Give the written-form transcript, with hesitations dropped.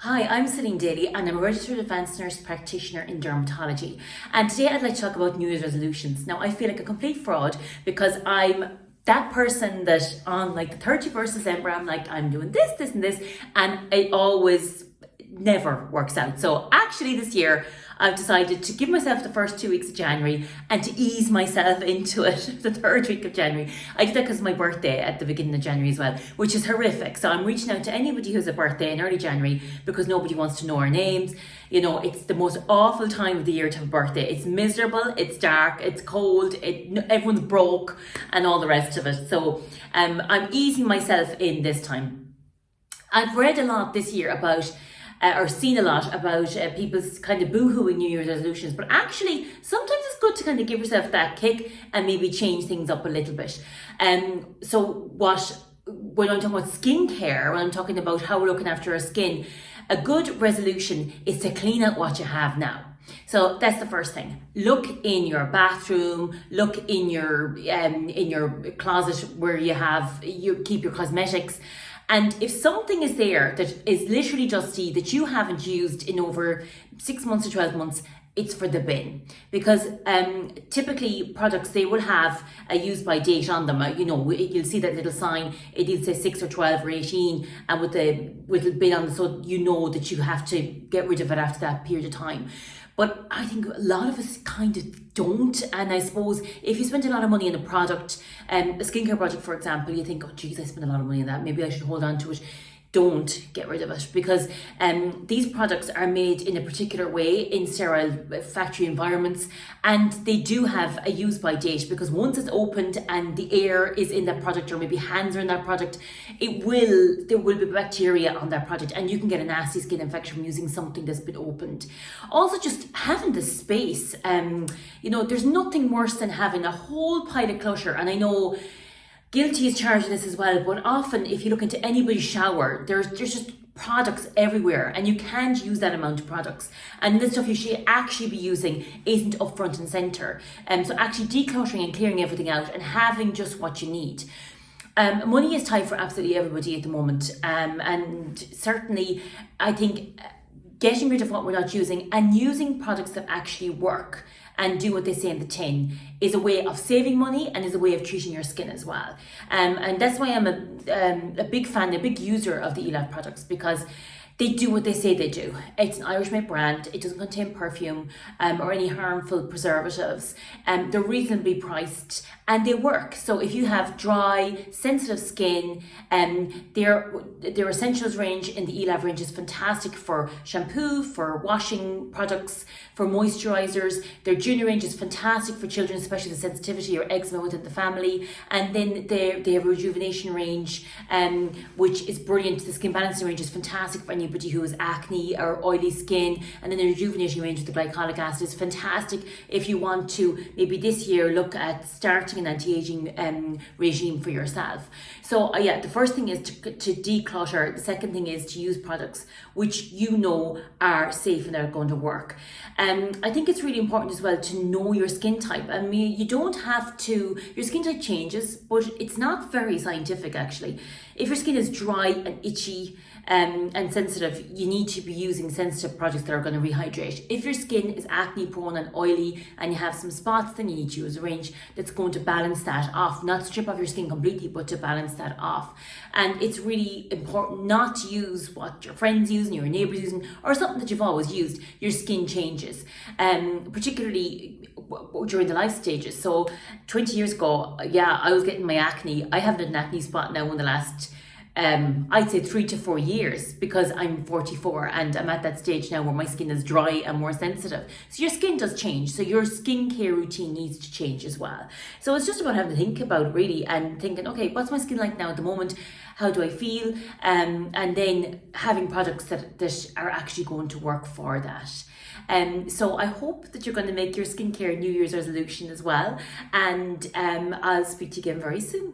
Hi, I'm Celine Daly and I'm a registered advanced nurse practitioner in dermatology. And today I'd like to talk about New Year's resolutions. Now, I feel like a complete fraud because I'm that person that on like the 31st of December, I'm like, I'm doing this, this, and this, and it always never works out. So actually this year I've decided to give myself the first 2 weeks of January and to ease myself into it the third week of January. I did that because of my birthday at the beginning of January as well, which is horrific. So I'm reaching out to anybody who's a birthday in early January because nobody wants to know our names. You know, it's the most awful time of the year to have a birthday. It's miserable, it's dark, it's cold, everyone's broke and all the rest of it. So I'm easing myself in this time. I've read a lot this year about or seen a lot about people's kind of boo-hooing New Year's resolutions, but actually sometimes it's good to kind of give yourself that kick and maybe change things up a little bit. When I'm talking about skincare, when I'm talking about how we're looking after our skin, a good resolution is to clean out what you have now. So that's the first thing. Look in your bathroom, look in your closet where you keep your cosmetics. And if something is there that is literally dusty that you haven't used in over 6 months or 12 months, it's for the bin. Because typically products, they will have a use by date on them. You'll see that little sign, it'll say 6 or 12 or 18, and with the little bin on it, so you know that you have to get rid of it after that period of time. But I think a lot of us kind of don't. And I suppose if you spend a lot of money on a product, a skincare product, for example, you think, oh, geez, I spent a lot of money on that. Maybe I should hold on to it. Don't get rid of it, because these products are made in a particular way in sterile factory environments, and they do have a use by date, because once it's opened and the air is in that product, or maybe hands are in that product, there will be bacteria on that product and you can get a nasty skin infection from using something that's been opened. Also, just having the space, there's nothing worse than having a whole pile of clutter. And I know guilty is charged in this as well, but often if you look into anybody's shower, there's just products everywhere, and you can't use that amount of products. And the stuff you should actually be using isn't up front and center. So actually decluttering and clearing everything out and having just what you need. Money is tight for absolutely everybody at the moment. And certainly I think getting rid of what we're not using and using products that actually work and do what they say in the tin is a way of saving money and is a way of treating your skin as well. And that's why I'm a big fan, a big user of the Elif products, because they do what they say they do. It's an Irish-made brand. It doesn't contain perfume or any harmful preservatives. They're reasonably priced and they work. So if you have dry, sensitive skin, their essentials range in the Elif range is fantastic for shampoo, for washing products, for moisturizers. Their junior range is fantastic for children, especially the sensitivity or eczema within the family. And then they have a rejuvenation range, which is brilliant. The skin balancing range is fantastic for anybody who has acne or oily skin. And then the rejuvenating range with the glycolic acid is fantastic if you want to maybe this year look at starting an anti-aging regime for yourself. So the first thing is to declutter. The second thing is to use products which you know are safe and are going to work. I think it's really important as well to know your skin type. I mean, you don't have to, your skin type changes, but it's not very scientific actually. If your skin is dry and itchy and sensitive, you need to be using sensitive products that are going to rehydrate. If your skin is acne prone and oily and you have some spots, then you need to use a range that's going to balance that off, not strip off your skin completely, but to balance that off. And it's really important not to use what your friends use and your neighbors using, or something that you've always used. Your skin changes, particularly during the life stages. So 20 years ago, I was getting my acne. I haven't had an acne spot now in the last I'd say 3 to 4 years, because I'm 44 and I'm at that stage now where my skin is dry and more sensitive. So your skin does change. So your skincare routine needs to change as well. So it's just about having to think about it really and thinking, okay, what's my skin like now at the moment? How do I feel? And then having products that are actually going to work for that. So I hope that you're going to make your skincare New Year's resolution as well. And I'll speak to you again very soon.